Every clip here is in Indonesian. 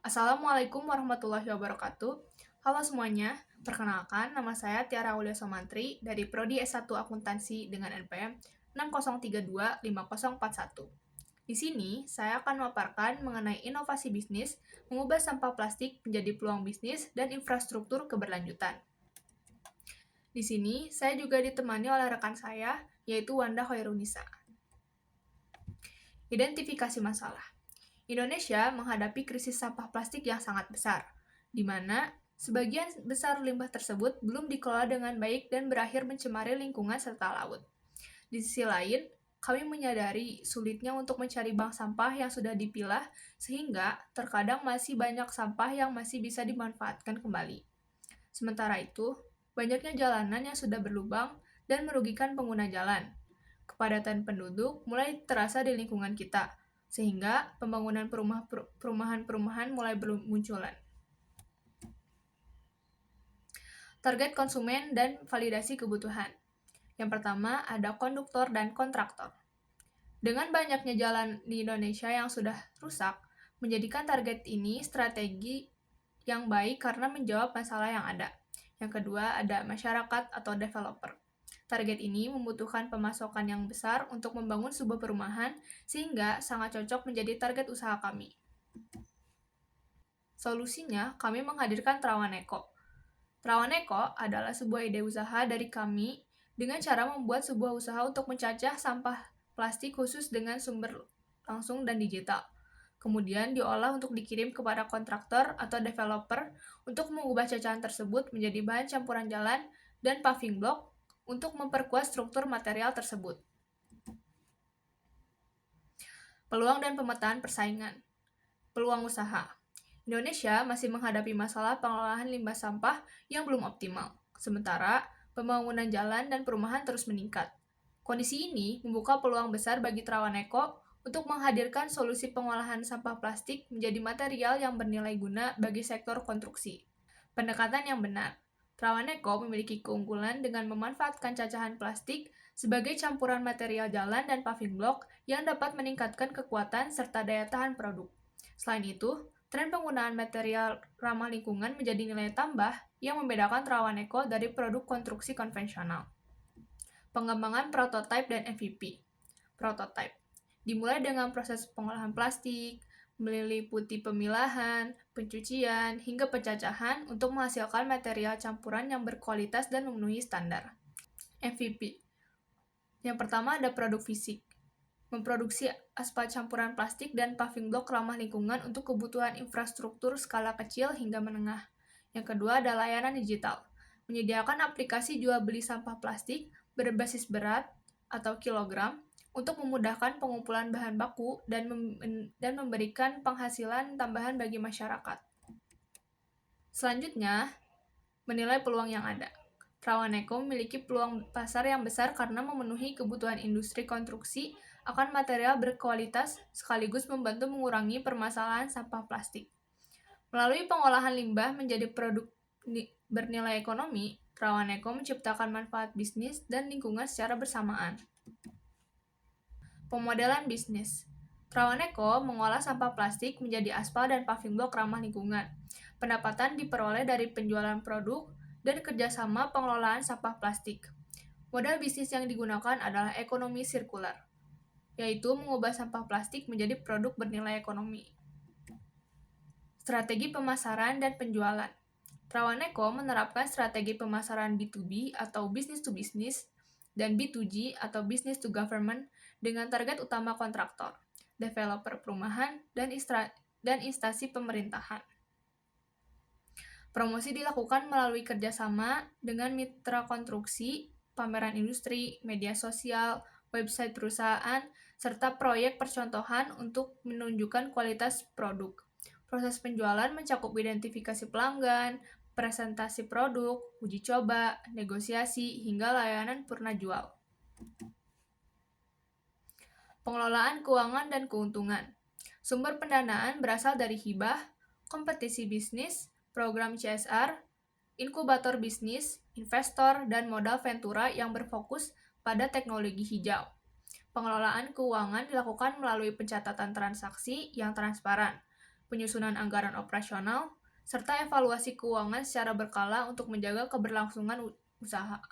Assalamualaikum warahmatullahi wabarakatuh. Halo semuanya, perkenalkan nama saya Tiara Aulia Somantri dari Prodi S1 Akuntansi dengan NPM 60325041. Di sini, saya akan memaparkan mengenai inovasi bisnis, mengubah sampah plastik menjadi peluang bisnis dan infrastruktur keberlanjutan. Di sini, saya juga ditemani oleh rekan saya, yaitu Wanda Khairunisa. Identifikasi masalah. Indonesia menghadapi krisis sampah plastik yang sangat besar, di mana sebagian besar limbah tersebut belum dikelola dengan baik dan berakhir mencemari lingkungan serta laut. Di sisi lain, kami menyadari sulitnya untuk mencari bank sampah yang sudah dipilah, sehingga terkadang masih banyak sampah yang masih bisa dimanfaatkan kembali. Sementara itu, banyaknya jalanan yang sudah berlubang dan merugikan pengguna jalan. Kepadatan penduduk mulai terasa di lingkungan kita, sehingga pembangunan perumahan-perumahan mulai bermunculan. Target konsumen dan validasi kebutuhan. Yang pertama ada konduktor dan kontraktor. Dengan banyaknya jalan di Indonesia yang sudah rusak, menjadikan target ini strategi yang baik karena menjawab masalah yang ada. Yang kedua ada masyarakat atau developer. Target ini membutuhkan pemasokan yang besar untuk membangun sebuah perumahan, sehingga sangat cocok menjadi target usaha kami. Solusinya, kami menghadirkan Terawan Eko. Terawan Eko adalah sebuah ide usaha dari kami dengan cara membuat sebuah usaha untuk mencacah sampah plastik khusus dengan sumber langsung dan digital. Kemudian diolah untuk dikirim kepada kontraktor atau developer untuk mengubah cacahan tersebut menjadi bahan campuran jalan dan paving block untuk memperkuat struktur material tersebut. Peluang dan pemetaan persaingan. Peluang usaha. Indonesia masih menghadapi masalah pengelolaan limbah sampah yang belum optimal. Sementara, pembangunan jalan dan perumahan terus meningkat. Kondisi ini membuka peluang besar bagi Terawan Eko untuk menghadirkan solusi pengolahan sampah plastik menjadi material yang bernilai guna bagi sektor konstruksi. Pendekatan yang benar. Terawan Eko memiliki keunggulan dengan memanfaatkan cacahan plastik sebagai campuran material jalan dan paving block yang dapat meningkatkan kekuatan serta daya tahan produk. Selain itu, tren penggunaan material ramah lingkungan menjadi nilai tambah yang membedakan Terawan Eko dari produk konstruksi konvensional. Pengembangan prototipe dan MVP. Prototipe dimulai dengan proses pengolahan plastik, meliputi pemilahan, pencucian, hingga pencacahan untuk menghasilkan material campuran yang berkualitas dan memenuhi standar. MVP. Yang pertama ada produk fisik. Memproduksi aspal campuran plastik dan paving block ramah lingkungan untuk kebutuhan infrastruktur skala kecil hingga menengah. Yang kedua ada layanan digital. Menyediakan aplikasi jual beli sampah plastik berbasis berat atau kilogram untuk memudahkan pengumpulan bahan baku dan memberikan penghasilan tambahan bagi masyarakat. Selanjutnya, menilai peluang yang ada. Terawan Eko memiliki peluang pasar yang besar karena memenuhi kebutuhan industri konstruksi akan material berkualitas sekaligus membantu mengurangi permasalahan sampah plastik. Melalui pengolahan limbah menjadi produk bernilai ekonomi, Terawan Eko menciptakan manfaat bisnis dan lingkungan secara bersamaan. Pemodelan bisnis. Terawan Eko mengolah sampah plastik menjadi aspal dan paving block ramah lingkungan. Pendapatan diperoleh dari penjualan produk dan kerjasama pengelolaan sampah plastik. Model bisnis yang digunakan adalah ekonomi sirkular, yaitu mengubah sampah plastik menjadi produk bernilai ekonomi. Strategi pemasaran dan penjualan. Terawan Eko menerapkan strategi pemasaran B2B atau business to business dan B2G atau business to government dengan target utama kontraktor, developer perumahan, dan instansi pemerintahan. Promosi dilakukan melalui kerjasama dengan mitra konstruksi, pameran industri, media sosial, website perusahaan, serta proyek percontohan untuk menunjukkan kualitas produk. Proses penjualan mencakup identifikasi pelanggan, presentasi produk, uji coba, negosiasi, hingga layanan purna jual. Pengelolaan keuangan dan keuntungan. Sumber pendanaan berasal dari hibah, kompetisi bisnis, program CSR, inkubator bisnis, investor, dan modal ventura yang berfokus pada teknologi hijau. Pengelolaan keuangan dilakukan melalui pencatatan transaksi yang transparan, penyusunan anggaran operasional, serta evaluasi keuangan secara berkala untuk menjaga keberlangsungan usaha.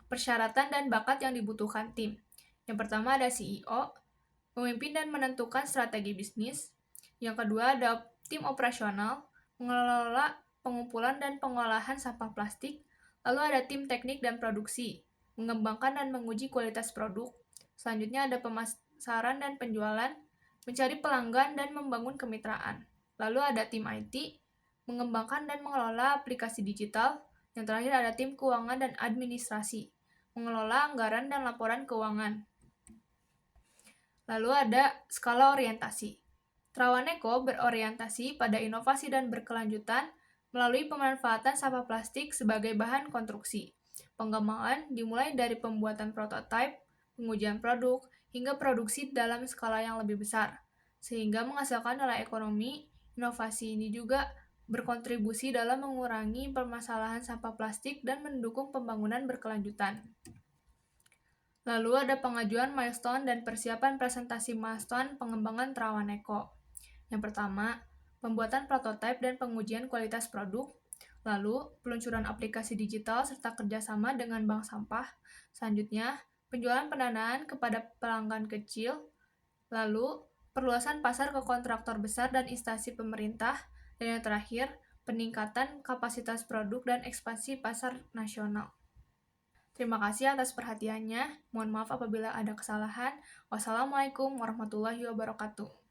Persyaratan dan bakat yang dibutuhkan tim. Yang pertama ada CEO, memimpin dan menentukan strategi bisnis. Yang kedua ada tim operasional, mengelola pengumpulan dan pengolahan sampah plastik. Lalu ada tim teknik dan produksi, mengembangkan dan menguji kualitas produk. Selanjutnya ada pemasaran dan penjualan, mencari pelanggan dan membangun kemitraan. Lalu ada tim IT, mengembangkan dan mengelola aplikasi digital. Yang terakhir ada tim keuangan dan administrasi, mengelola anggaran dan laporan keuangan. Lalu ada skala orientasi. Trawaneko berorientasi pada inovasi dan berkelanjutan melalui pemanfaatan sampah plastik sebagai bahan konstruksi. Pengembangan dimulai dari pembuatan prototipe, pengujian produk, hingga produksi dalam skala yang lebih besar, sehingga menghasilkan nilai ekonomi. Inovasi ini juga berkontribusi dalam mengurangi permasalahan sampah plastik dan mendukung pembangunan berkelanjutan. Lalu ada pengajuan milestone dan persiapan presentasi milestone pengembangan Trawaneko. Yang pertama, pembuatan prototipe dan pengujian kualitas produk. Lalu, peluncuran aplikasi digital serta kerjasama dengan bank sampah. Selanjutnya, penjualan pendanaan kepada pelanggan kecil. Lalu, perluasan pasar ke kontraktor besar dan instansi pemerintah. Dan yang terakhir, peningkatan kapasitas produk dan ekspansi pasar nasional. Terima kasih atas perhatiannya. Mohon maaf apabila ada kesalahan. Wassalamualaikum warahmatullahi wabarakatuh.